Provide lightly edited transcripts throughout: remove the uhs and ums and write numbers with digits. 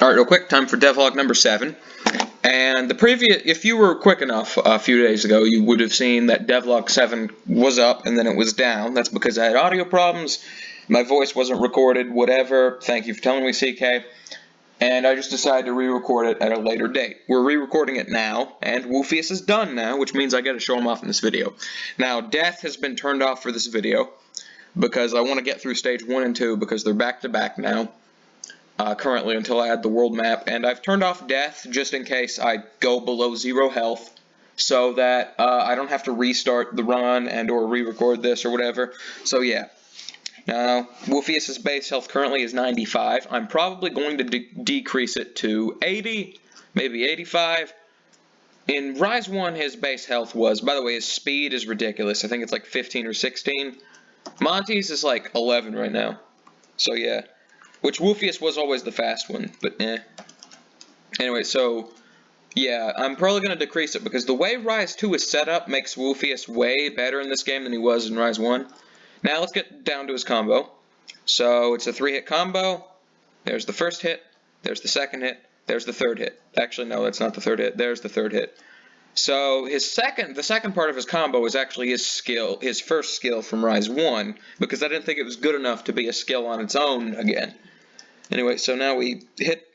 Alright, real quick, time for devlog number 7. And the previous, if you were quick enough a few days ago, you would have seen that devlog 7 was up and then it was down. That's because I had audio problems, my voice wasn't recorded, whatever. Thank you for telling me, CK. And I just decided to re-record it at a later date. We're re-recording it now, and wufius is done now, which means I gotta show him off in this video. Now, death has been turned off for this video, because I want to get through stage 1 and 2, because they're back-to-back now. Currently until I add the world map, and I've turned off death just in case I go below 0 health, so that I don't have to restart the run and or re-record this or whatever. So yeah. Now, wufius's base health currently is 95. I'm probably going to decrease it to 80, maybe 85. In Rise 1, his base health was, by the way, his speed is ridiculous. I think it's like 15 or 16. Monty's is like 11 right now. So yeah. Which wufius was always the fast one, but eh. Anyway, so, yeah, I'm probably going to decrease it, because the way Rise 2 is set up makes wufius way better in this game than he was in Rise 1. Now let's get down to his combo. So, it's a 3-hit combo. There's the first hit, there's the second hit, there's the third hit. Actually, no, that's not the third hit, there's the third hit. So, the second part of his combo is actually his first skill from Rise 1, because I didn't think it was good enough to be a skill on its own again. Anyway, so now we hit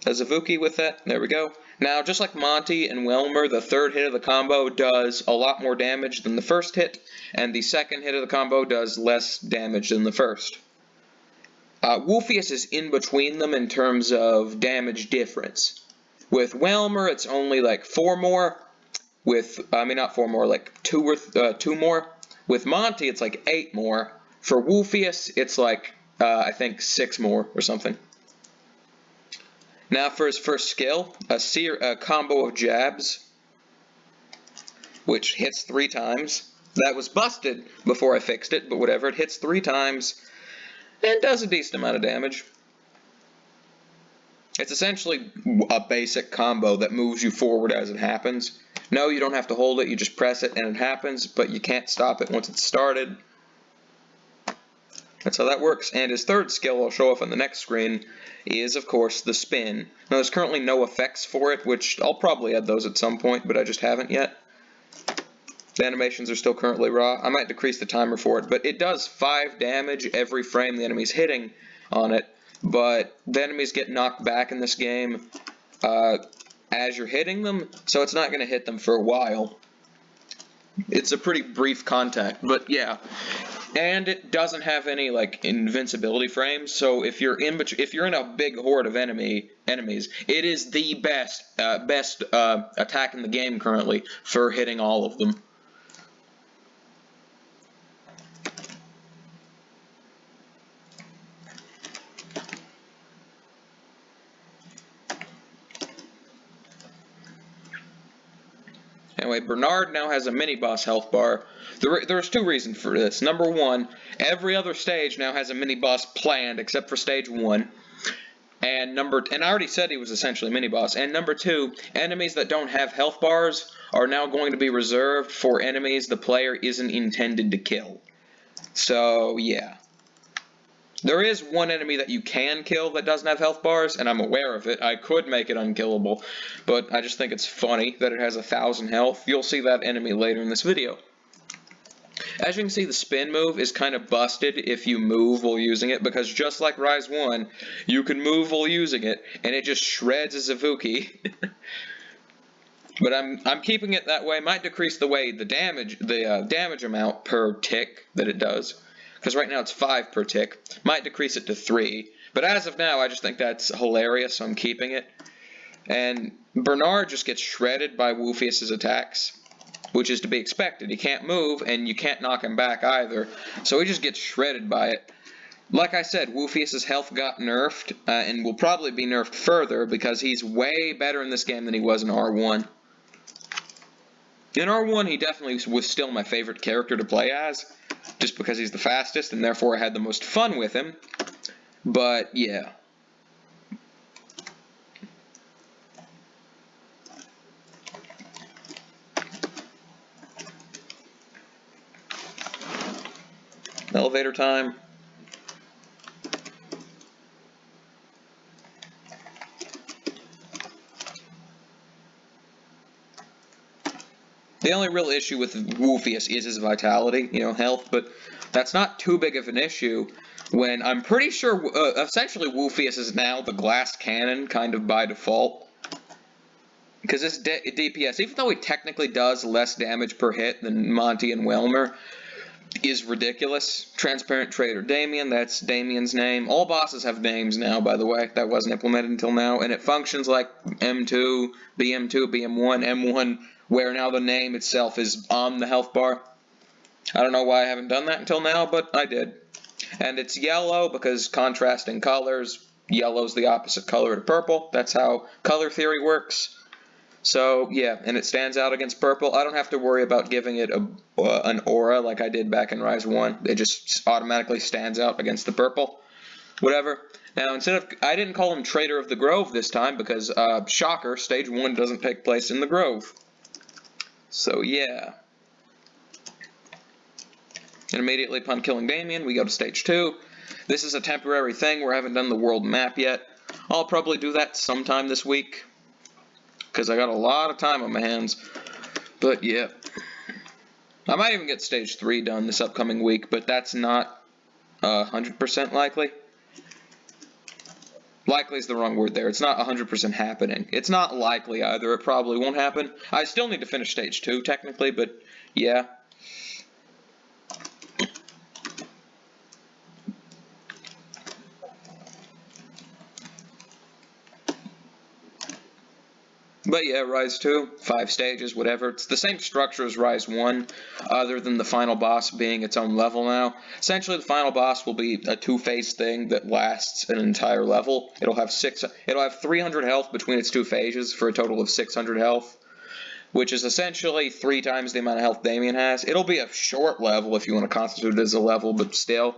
a Zavuki with that. There we go. Now, just like Monty and Welmer, the third hit of the combo does a lot more damage than the first hit, and the second hit of the combo does less damage than the first. wufius is in between them in terms of damage difference. With Welmer, it's only like 4 more. Not 4 more, like 2 more. With Monty, it's like 8 more. For wufius, it's like I think 6 more or something. Now for his first skill, a combo of jabs, which hits 3 times. That was busted before I fixed it, but whatever, it hits 3 times and does a decent amount of damage. It's essentially a basic combo that moves you forward as it happens. No, you don't have to hold it, you just press it and it happens, but you can't stop it once it's started. That's how that works. And his third skill I'll show off on the next screen is, of course, the spin. Now, there's currently no effects for it, which I'll probably add those at some point, but I just haven't yet. The animations are still currently raw. I might decrease the timer for it, but it does 5 damage every frame the enemy's hitting on it, but the enemies get knocked back in this game as you're hitting them, so it's not going to hit them for a while. It's a pretty brief contact, but yeah. And it doesn't have any like invincibility frames, so if you're in a big horde of enemies, it is the best attack in the game currently for hitting all of them. Anyway, Bernard now has a mini-boss health bar. There's 2 reasons for this. Number 1, every other stage now has a mini-boss planned except for stage 1. And I already said he was essentially a mini-boss. And number 2, enemies that don't have health bars are now going to be reserved for enemies the player isn't intended to kill. So, yeah. There is one enemy that you can kill that doesn't have health bars, and I'm aware of it. I could make it unkillable, but I just think it's funny that it has 1,000 health. You'll see that enemy later in this video. As you can see, the spin move is kind of busted if you move while using it, because just like Rise 1, you can move while using it, and it just shreds a Zavuki. But I'm keeping it that way. Might decrease the damage amount per tick that it does. Because right now it's 5 per tick. Might decrease it to 3. But as of now, I just think that's hilarious, so I'm keeping it. And Bernard just gets shredded by wufius's attacks, which is to be expected. He can't move, and you can't knock him back either. So he just gets shredded by it. Like I said, wufius's health got nerfed, and will probably be nerfed further, because he's way better in this game than he was in R1. In R1, he definitely was still my favorite character to play as, just because he's the fastest, and therefore I had the most fun with him. But, yeah. Elevator time. The only real issue with Wufius is his vitality, health, but that's not too big of an issue when I'm pretty sure, essentially Wufius is now the glass cannon, kind of by default. Because this DPS, even though he technically does less damage per hit than Monty and Welmer, is ridiculous. Transparent Trader Damien, that's Damien's name. All bosses have names now, by the way. That wasn't implemented until now. And it functions like M2, BM2, BM1, M1, where now the name itself is on the health bar. I don't know why I haven't done that until now, but I did. And it's yellow because contrasting colors. Yellow's the opposite color to purple. That's how color theory works. So, yeah, and it stands out against purple. I don't have to worry about giving it an aura like I did back in Rise 1. It just automatically stands out against the purple. Whatever. Now, I didn't call him Trader of the Grove this time because, shocker, Stage 1 doesn't take place in the Grove. So, yeah. And immediately upon killing Damien, we go to Stage 2. This is a temporary thing where I haven't done the world map yet. I'll probably do that sometime this week, because I got a lot of time on my hands. But yeah, I might even get Stage 3 done this upcoming week, but that's not 100% likely. Likely is the wrong word there. It's not 100% happening. It's not likely either. It probably won't happen. I still need to finish Stage 2 technically, but yeah. But yeah, Rise 2, 5 stages, whatever. It's the same structure as Rise 1, other than the final boss being its own level now. Essentially, the final boss will be a two-phase thing that lasts an entire level. It'll have 300 health between its two phases for a total of 600 health, which is essentially 3 times the amount of health Damien has. It'll be a short level if you want to constitute it as a level, but still,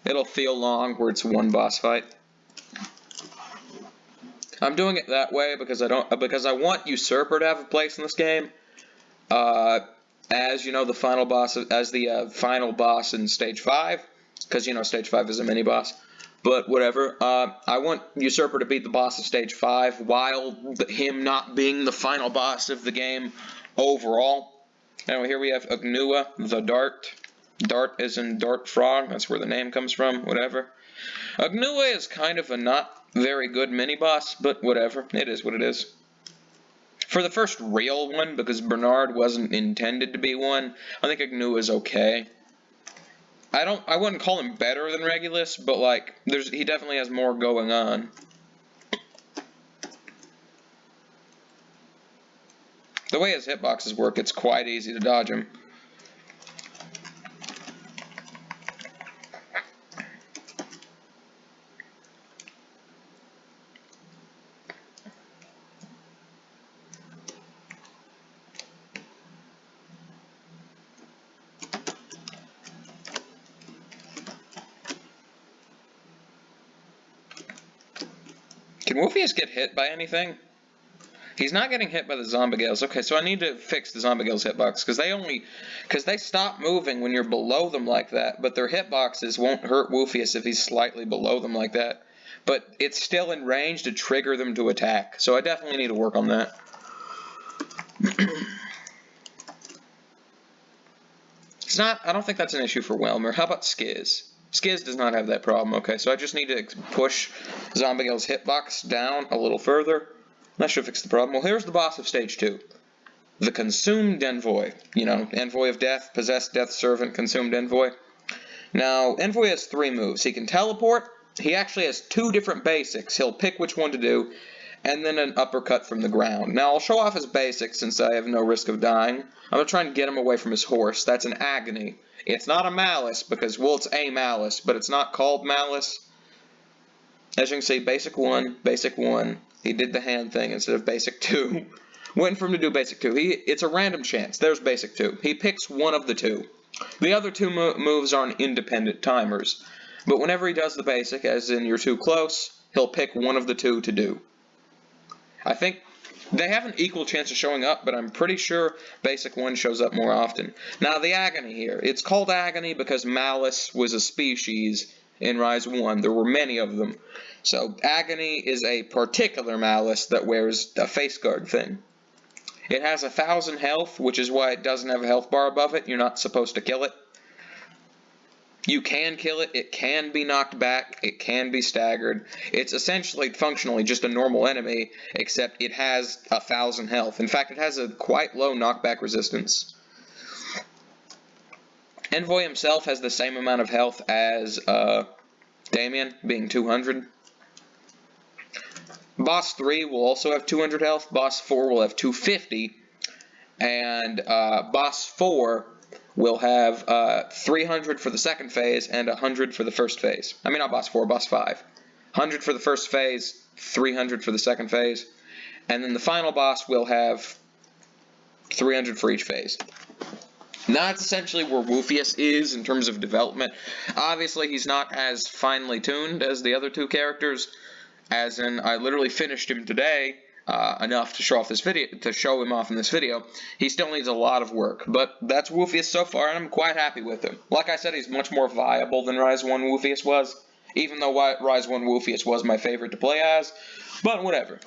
it'll feel long where it's one boss fight. I'm doing it that way because I want Usurper to have a place in this game, as the final boss, final boss in Stage 5, because Stage 5 is a mini boss. But whatever, I want Usurper to be the boss of Stage 5, while him not being the final boss of the game overall. Anyway, here we have Agnua, the Dart. Dart is in Dart Frog, that's where the name comes from, whatever. Agnua is kind of a not very good mini-boss, but whatever, it is what it is. For the first real one, because Bernard wasn't intended to be one, I think Agnua is okay. I wouldn't call him better than Regulus, but he definitely has more going on. The way his hitboxes work, it's quite easy to dodge him. Can Wufius get hit by anything? He's not getting hit by the zombie gales. Okay, so I need to fix the zombie gales hitbox, because they stop moving when you're below them like that, but their hitboxes won't hurt Wufius if he's slightly below them like that. But it's still in range to trigger them to attack, so I definitely need to work on that. I don't think that's an issue for Welmer. How about Skiz? Skiz does not have that problem. Okay, so I just need to push Zombiegel's hitbox down a little further. That should fix the problem. Well, here's the boss of Stage 2. The Consumed Envoy. Envoy of Death, Possessed Death Servant, Consumed Envoy. Now, Envoy has 3 moves. He can teleport. He actually has 2 different basics. He'll pick which one to do, and then an uppercut from the ground. Now, I'll show off his basics since I have no risk of dying. I'm going to try and get him away from his horse. That's an Agony. It's not a Malice, because, well, it's a Malice, but it's not called Malice. As you can see, Basic 1, Basic 1. He did the hand thing instead of Basic 2. Waiting for him to do Basic 2. It's a random chance. There's Basic 2. He picks one of the 2. The other 2 moves aren't independent timers. But whenever he does the Basic, as in you're too close, he'll pick one of the 2 to do. I think they have an equal chance of showing up, but I'm pretty sure Basic 1 shows up more often. Now, the Agony here. It's called Agony because Malice was a species in Rise 1. There were many of them. So, Agony is a particular Malice that wears a face guard thing. It has 1,000 health, which is why it doesn't have a health bar above it. You're not supposed to kill it. You can kill it. It can be knocked back. It can be staggered. It's essentially, functionally, just a normal enemy, except it has 1,000 health. In fact, it has a quite low knockback resistance. Envoy himself has the same amount of health as Damien, being 200. Boss 3 will also have 200 health. Boss 4 will have 250. And Boss 4 will have 300 for the second phase and 100 for the first phase. I mean, not Boss 4, Boss 5. 100 for the first phase, 300 for the second phase. And then the final boss will have 300 for each phase. Now that's essentially where Wufius is in terms of development. Obviously, he's not as finely tuned as the other two characters, as in I literally finished him today enough to show him off in this video. He still needs a lot of work, but that's Wufius so far, and I'm quite happy with him. Like I said, he's much more viable than Rise 1 Wufius was, even though Rise 1 Wufius was my favorite to play as, but whatever.